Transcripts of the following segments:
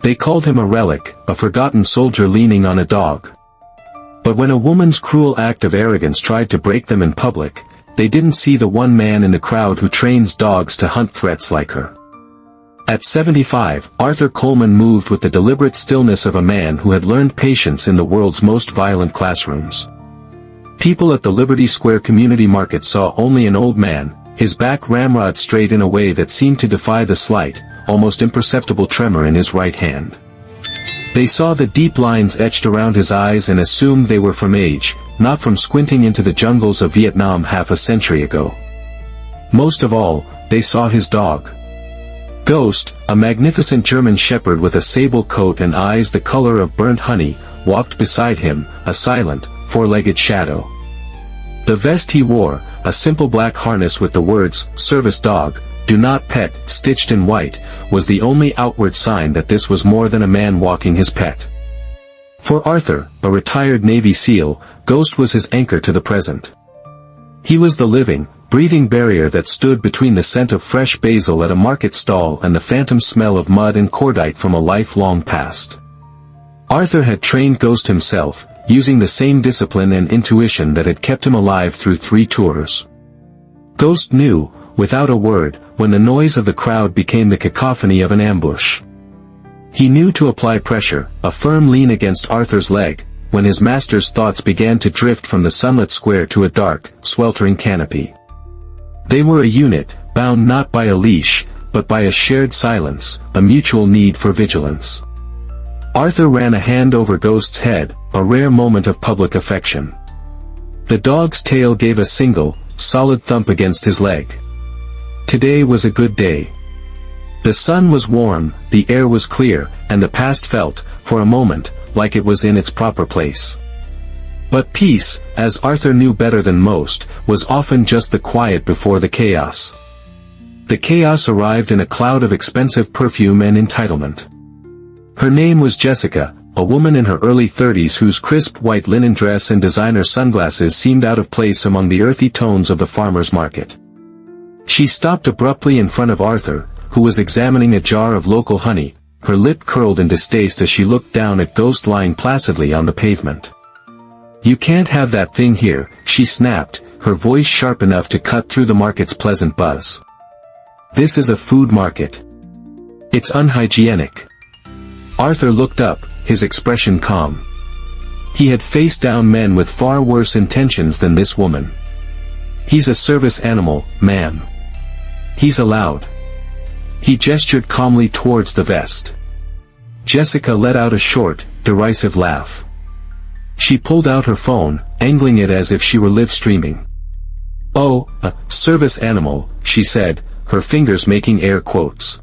They called him a relic, a forgotten soldier leaning on a dog. But when a woman's cruel act of arrogance tried to break them in public, they didn't see the one man in the crowd who trains dogs to hunt threats like her. At 75, Arthur Coleman moved with the deliberate stillness of a man who had learned patience in the world's most violent classrooms. People at the Liberty Square Community Market saw only an old man, his back ramrod straight in a way that seemed to defy the slight, almost imperceptible tremor in his right hand. They saw the deep lines etched around his eyes and assumed they were from age, not from squinting into the jungles of Vietnam half a century ago. Most of all, they saw his dog. Ghost, a magnificent German shepherd with a sable coat and eyes the color of burnt honey, walked beside him, a silent, four-legged shadow. The vest he wore, a simple black harness with the words, "Service Dog, Do Not Pet," stitched in white, was the only outward sign that this was more than a man walking his pet. For Arthur, a retired Navy SEAL, Ghost was his anchor to the present. He was the living, breathing barrier that stood between the scent of fresh basil at a market stall and the phantom smell of mud and cordite from a lifelong past. Arthur had trained Ghost himself, using the same discipline and intuition that had kept him alive through 3 tours. Ghost knew, without a word, when the noise of the crowd became the cacophony of an ambush. He knew to apply pressure, a firm lean against Arthur's leg, when his master's thoughts began to drift from the sunlit square to a dark, sweltering canopy. They were a unit, bound not by a leash, but by a shared silence, a mutual need for vigilance. Arthur ran a hand over Ghost's head, a rare moment of public affection. The dog's tail gave a single, solid thump against his leg. Today was a good day. The sun was warm, the air was clear, and the past felt, for a moment, like it was in its proper place. But peace, as Arthur knew better than most, was often just the quiet before the chaos. The chaos arrived in a cloud of expensive perfume and entitlement. Her name was Jessica, a woman in her early 30s whose crisp white linen dress and designer sunglasses seemed out of place among the earthy tones of the farmer's market. She stopped abruptly in front of Arthur, who was examining a jar of local honey, her lip curled in distaste as she looked down at Ghost lying placidly on the pavement. "You can't have that thing here," she snapped, her voice sharp enough to cut through the market's pleasant buzz. "This is a food market. It's unhygienic." Arthur looked up, his expression calm. He had faced down men with far worse intentions than this woman. "He's a service animal, ma'am. He's allowed." He gestured calmly towards the vest. Jessica let out a short, derisive laugh. She pulled out her phone, angling it as if she were live streaming. "Oh, a service animal," she said, her fingers making air quotes.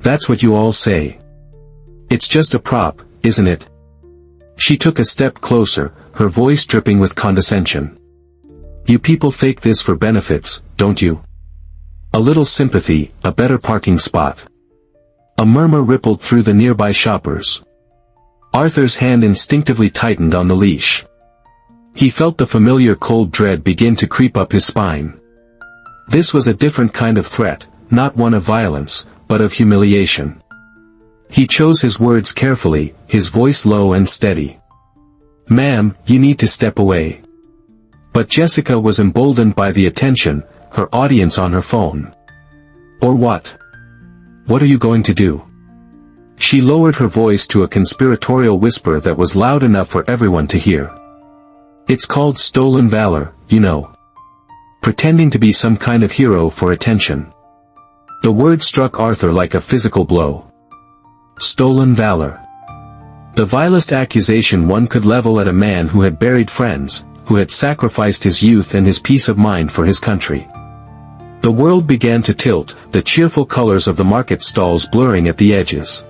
"That's what you all say. It's just a prop, isn't it?" She took a step closer, her voice dripping with condescension. "You people fake this for benefits, don't you? A little sympathy, a better parking spot." A murmur rippled through the nearby shoppers. Arthur's hand instinctively tightened on the leash. He felt the familiar cold dread begin to creep up his spine. This was a different kind of threat, not one of violence, but of humiliation. He chose his words carefully, his voice low and steady. "Ma'am, you need to step away." But Jessica was emboldened by the attention, her audience on her phone. "Or what? What are you going to do?" She lowered her voice to a conspiratorial whisper that was loud enough for everyone to hear. "It's called stolen valor, you know. Pretending to be some kind of hero for attention." The word struck Arthur like a physical blow. Stolen valor. The vilest accusation one could level at a man who had buried friends, who had sacrificed his youth and his peace of mind for his country. The world began to tilt, the cheerful colors of the market stalls blurring at the edges.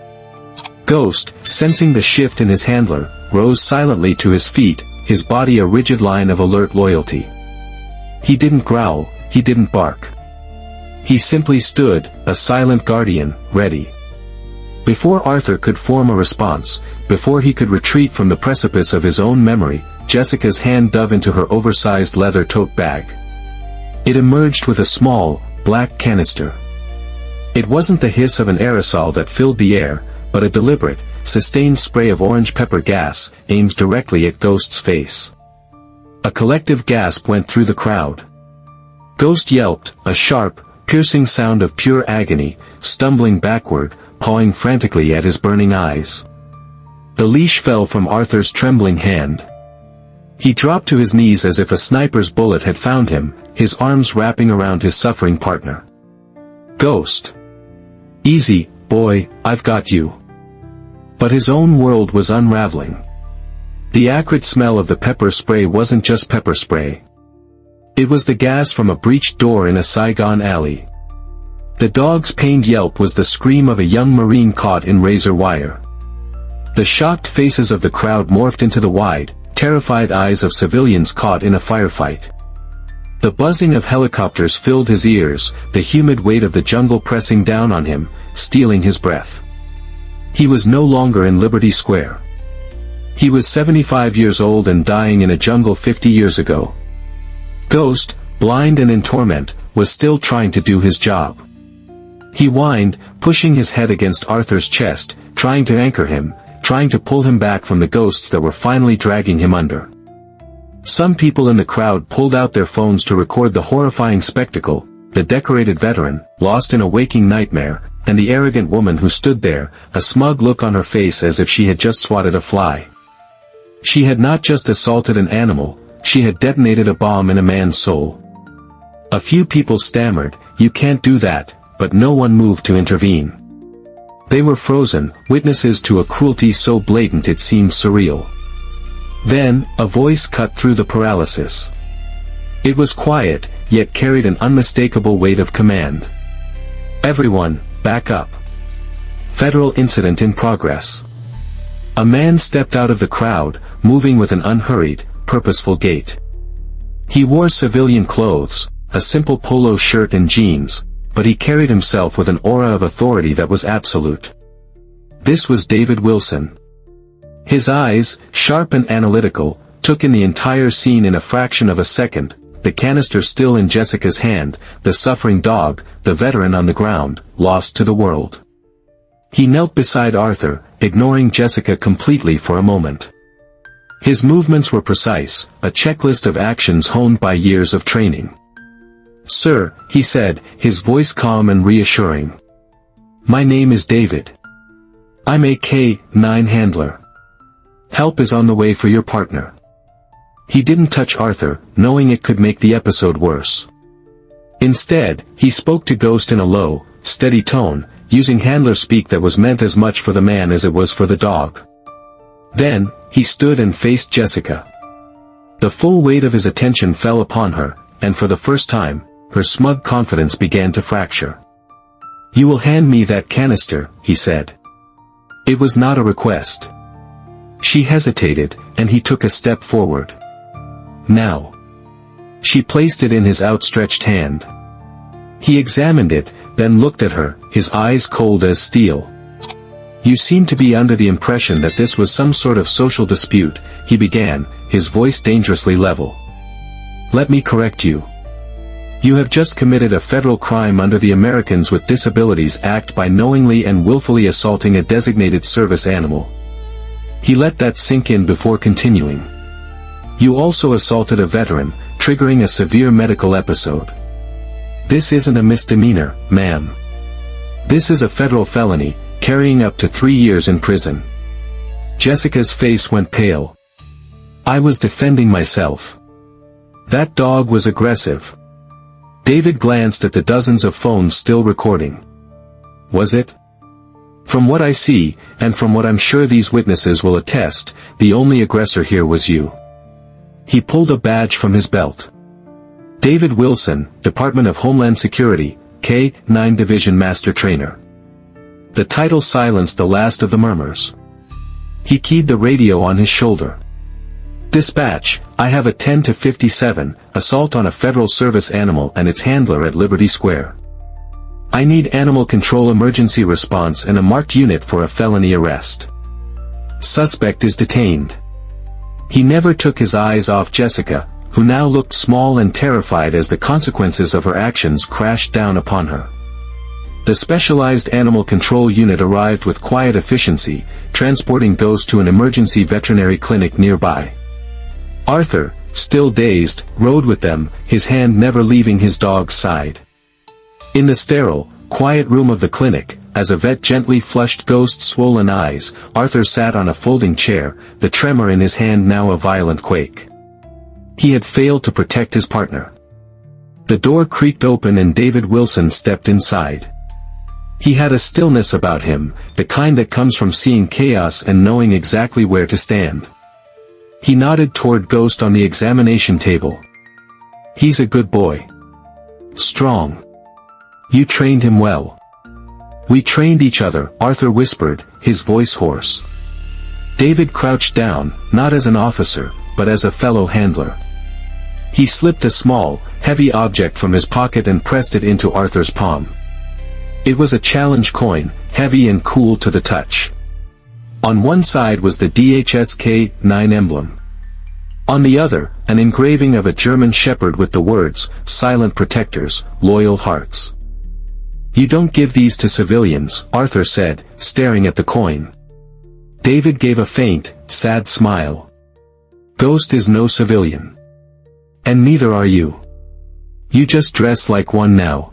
Ghost, sensing the shift in his handler, rose silently to his feet, his body a rigid line of alert loyalty. He didn't growl, he didn't bark. He simply stood, a silent guardian, ready. Before Arthur could form a response, before he could retreat from the precipice of his own memory, Jessica's hand dove into her oversized leather tote bag. It emerged with a small, black canister. It wasn't the hiss of an aerosol that filled the air, but a deliberate, sustained spray of orange pepper gas, aimed directly at Ghost's face. A collective gasp went through the crowd. Ghost yelped, a sharp, piercing sound of pure agony, stumbling backward, pawing frantically at his burning eyes. The leash fell from Arthur's trembling hand. He dropped to his knees as if a sniper's bullet had found him, his arms wrapping around his suffering partner. "Ghost. Easy, boy, I've got you." But his own world was unraveling. The acrid smell of the pepper spray wasn't just pepper spray. It was the gas from a breached door in a Saigon alley. The dog's pained yelp was the scream of a young Marine caught in razor wire. The shocked faces of the crowd morphed into the wide, terrified eyes of civilians caught in a firefight. The buzzing of helicopters filled his ears, the humid weight of the jungle pressing down on him, stealing his breath. He was no longer in Liberty Square. He was 75 years old and dying in a jungle 50 years ago. Ghost, blind and in torment, was still trying to do his job. He whined, pushing his head against Arthur's chest, trying to anchor him, trying to pull him back from the ghosts that were finally dragging him under. Some people in the crowd pulled out their phones to record the horrifying spectacle, the decorated veteran, lost in a waking nightmare, and the arrogant woman who stood there, a smug look on her face as if she had just swatted a fly. She had not just assaulted an animal, she had detonated a bomb in a man's soul. A few people stammered, "You can't do that," but no one moved to intervene. They were frozen, witnesses to a cruelty so blatant it seemed surreal. Then, a voice cut through the paralysis. It was quiet, yet carried an unmistakable weight of command. "Everyone, back up. Federal incident in progress." A man stepped out of the crowd, moving with an unhurried, purposeful gait. He wore civilian clothes, a simple polo shirt and jeans, but he carried himself with an aura of authority that was absolute. This was David Wilson. His eyes, sharp and analytical, took in the entire scene in a fraction of a second, the canister still in Jessica's hand, the suffering dog, the veteran on the ground, lost to the world. He knelt beside Arthur, ignoring Jessica completely for a moment. His movements were precise, a checklist of actions honed by years of training. "Sir," he said, his voice calm and reassuring. "My name is David. I'm a K-9 handler. Help is on the way for your partner." He didn't touch Arthur, knowing it could make the episode worse. Instead, he spoke to Ghost in a low, steady tone, using handler speak that was meant as much for the man as it was for the dog. Then, he stood and faced Jessica. The full weight of his attention fell upon her, and for the first time, her smug confidence began to fracture. "You will hand me that canister," he said. It was not a request. She hesitated, and he took a step forward. "Now." She placed it in his outstretched hand. He examined it, then looked at her, his eyes cold as steel. "You seem to be under the impression that this was some sort of social dispute," he began, his voice dangerously level. "Let me correct you. You have just committed a federal crime under the Americans with Disabilities Act by knowingly and willfully assaulting a designated service animal." He let that sink in before continuing. "You also assaulted a veteran, triggering a severe medical episode. This isn't a misdemeanor, ma'am. This is a federal felony, carrying up to 3 years in prison." Jessica's face went pale. "I was defending myself. That dog was aggressive." David glanced at the dozens of phones still recording. "Was it? From what I see, and from what I'm sure these witnesses will attest, the only aggressor here was you." He pulled a badge from his belt. "David Wilson, Department of Homeland Security, K-9 Division Master Trainer." The title silenced the last of the murmurs. He keyed the radio on his shoulder. "Dispatch, I have a 10-57, assault on a federal service animal and its handler at Liberty Square. I need animal control emergency response and a marked unit for a felony arrest. Suspect is detained." He never took his eyes off Jessica, who now looked small and terrified as the consequences of her actions crashed down upon her. The specialized animal control unit arrived with quiet efficiency, transporting Ghost to an emergency veterinary clinic nearby. Arthur, still dazed, rode with them, his hand never leaving his dog's side. In the sterile, quiet room of the clinic, as a vet gently flushed Ghost's swollen eyes, Arthur sat on a folding chair, the tremor in his hand now a violent quake. He had failed to protect his partner. The door creaked open and David Wilson stepped inside. He had a stillness about him, the kind that comes from seeing chaos and knowing exactly where to stand. He nodded toward Ghost on the examination table. "He's a good boy. Strong. You trained him well." "We trained each other," Arthur whispered, his voice hoarse. David crouched down, not as an officer, but as a fellow handler. He slipped a small, heavy object from his pocket and pressed it into Arthur's palm. It was a challenge coin, heavy and cool to the touch. On one side was the DHS K-9 emblem. On the other, an engraving of a German shepherd with the words, "Silent protectors, loyal hearts." "You don't give these to civilians," Arthur said, staring at the coin. David gave a faint, sad smile. "Ghost is no civilian. And neither are you. You just dress like one now."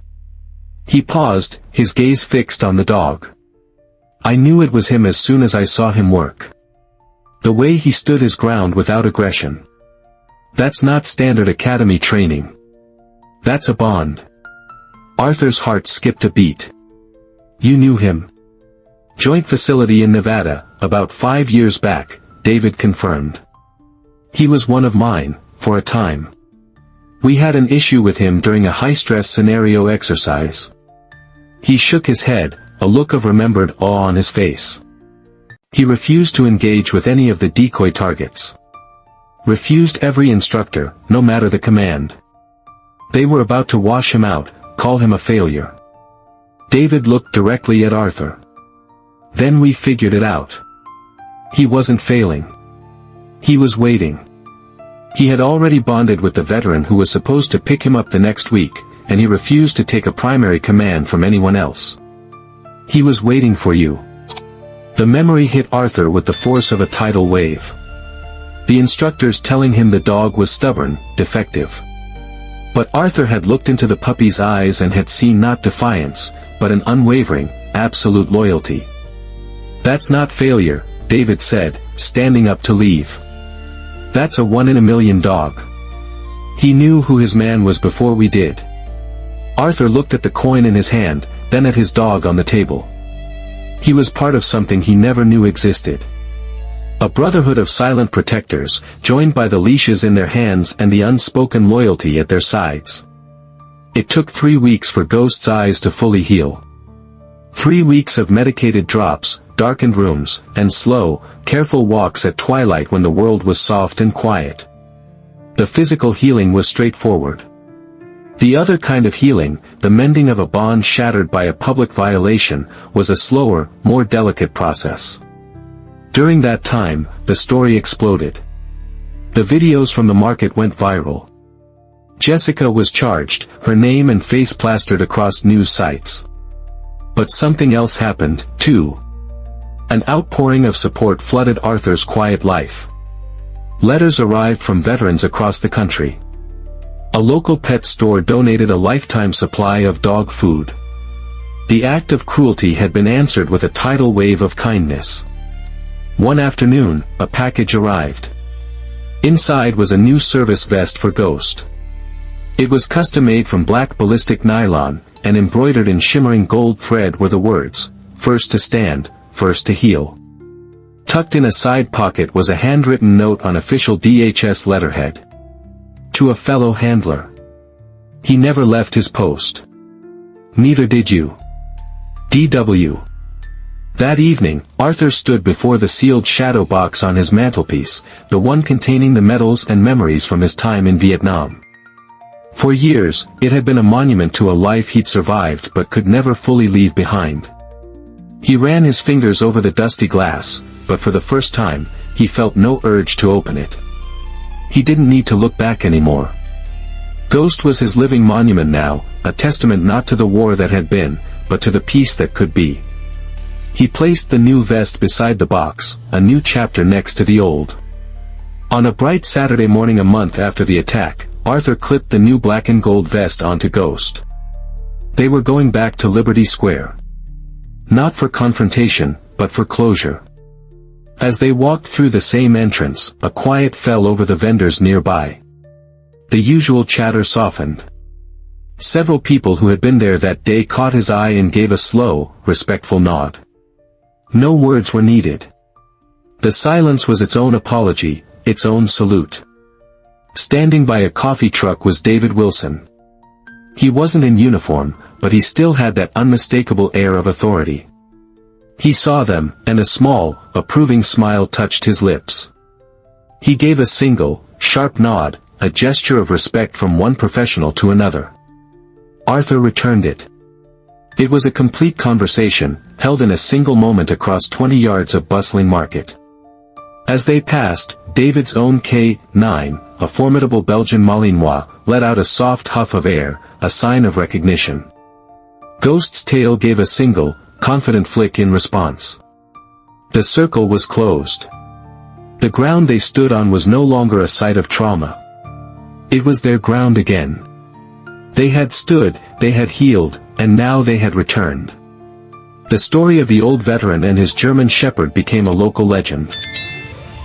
He paused, his gaze fixed on the dog. "I knew it was him as soon as I saw him work. The way he stood his ground without aggression. That's not standard academy training. That's a bond." Arthur's heart skipped a beat. "You knew him?" "Joint facility in Nevada, about 5 years back," David confirmed. "He was one of mine, for a time. We had an issue with him during a high-stress scenario exercise." He shook his head, a look of remembered awe on his face. He refused to engage with any of the decoy targets. Refused every instructor, no matter the command. They were about to wash him out, call him a failure. David looked directly at Arthur. "Then we figured it out. He wasn't failing. He was waiting. He had already bonded with the veteran who was supposed to pick him up the next week, and he refused to take a primary command from anyone else. He was waiting for you." The memory hit Arthur with the force of a tidal wave. The instructors telling him the dog was stubborn, defective. But Arthur had looked into the puppy's eyes and had seen not defiance, but an unwavering, absolute loyalty. "That's not failure," David said, standing up to leave. "That's a 1 in a million dog. He knew who his man was before we did." Arthur looked at the coin in his hand, then at his dog on the table. He was part of something he never knew existed. A brotherhood of silent protectors, joined by the leashes in their hands and the unspoken loyalty at their sides. It took 3 weeks for Ghost's eyes to fully heal. 3 weeks of medicated drops, darkened rooms, and slow, careful walks at twilight when the world was soft and quiet. The physical healing was straightforward. The other kind of healing, the mending of a bond shattered by a public violation, was a slower, more delicate process. During that time, the story exploded. The videos from the market went viral. Jessica was charged, her name and face plastered across news sites. But something else happened, too. An outpouring of support flooded Arthur's quiet life. Letters arrived from veterans across the country. A local pet store donated a lifetime supply of dog food. The act of cruelty had been answered with a tidal wave of kindness. One afternoon, a package arrived. Inside was a new service vest for Ghost. It was custom-made from black ballistic nylon, and embroidered in shimmering gold thread were the words, "First to stand, first to heal." Tucked in a side pocket was a handwritten note on official DHS letterhead. To a fellow handler. He never left his post. Neither did you. D.W. That evening, Arthur stood before the sealed shadow box on his mantelpiece, the one containing the medals and memories from his time in Vietnam. For years, it had been a monument to a life he'd survived but could never fully leave behind. He ran his fingers over the dusty glass, but for the first time, he felt no urge to open it. He didn't need to look back anymore. Ghost was his living monument now, a testament not to the war that had been, but to the peace that could be. He placed the new vest beside the box, a new chapter next to the old. On a bright Saturday morning a month after the attack, Arthur clipped the new black and gold vest onto Ghost. They were going back to Liberty Square. Not for confrontation, but for closure. As they walked through the same entrance, a quiet fell over the vendors nearby. The usual chatter softened. Several people who had been there that day caught his eye and gave a slow, respectful nod. No words were needed. The silence was its own apology, its own salute. Standing by a coffee truck was David Wilson. He wasn't in uniform, but he still had that unmistakable air of authority. He saw them, and a small, approving smile touched his lips. He gave a single, sharp nod, a gesture of respect from one professional to another. Arthur returned it. It was a complete conversation, held in a single moment across 20 yards of bustling market. As they passed, David's own K-9, a formidable Belgian Malinois, let out a soft huff of air, a sign of recognition. Ghost's tail gave a single, confident flick in response. The circle was closed. The ground they stood on was no longer a site of trauma. It was their ground again. They had stood, they had healed, and now they had returned. The story of the old veteran and his German shepherd became a local legend.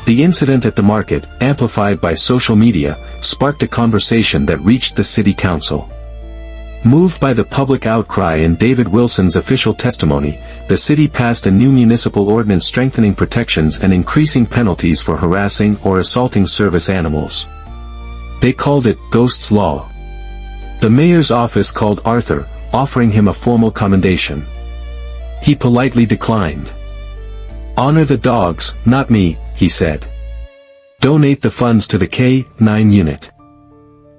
The incident at the market, amplified by social media, sparked a conversation that reached the city council. Moved by the public outcry and David Wilson's official testimony, the city passed a new municipal ordinance strengthening protections and increasing penalties for harassing or assaulting service animals. They called it Ghost's Law. The mayor's office called Arthur, offering him a formal commendation. He politely declined. "Honor the dogs, not me," he said. "Donate the funds to the K-9 unit."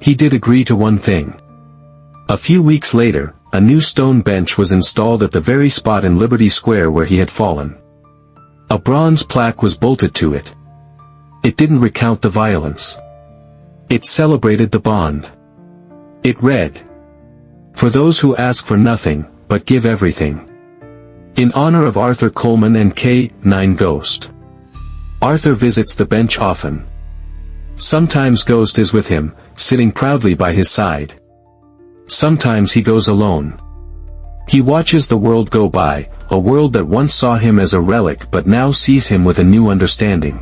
He did agree to one thing. A few weeks later, a new stone bench was installed at the very spot in Liberty Square where he had fallen. A bronze plaque was bolted to it. It didn't recount the violence. It celebrated the bond. It read, "For those who ask for nothing, but give everything. In honor of Arthur Coleman and K-9 Ghost." Arthur visits the bench often. Sometimes Ghost is with him, sitting proudly by his side. Sometimes he goes alone. He watches the world go by, a world that once saw him as a relic but now sees him with a new understanding.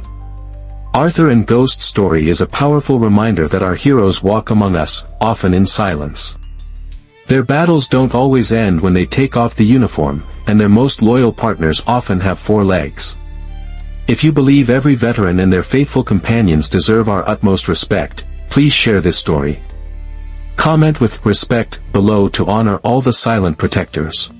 Arthur and Ghost's story is a powerful reminder that our heroes walk among us, often in silence. Their battles don't always end when they take off the uniform, and their most loyal partners often have 4 legs. If you believe every veteran and their faithful companions deserve our utmost respect, please share this story. Comment with respect below to honor all the silent protectors.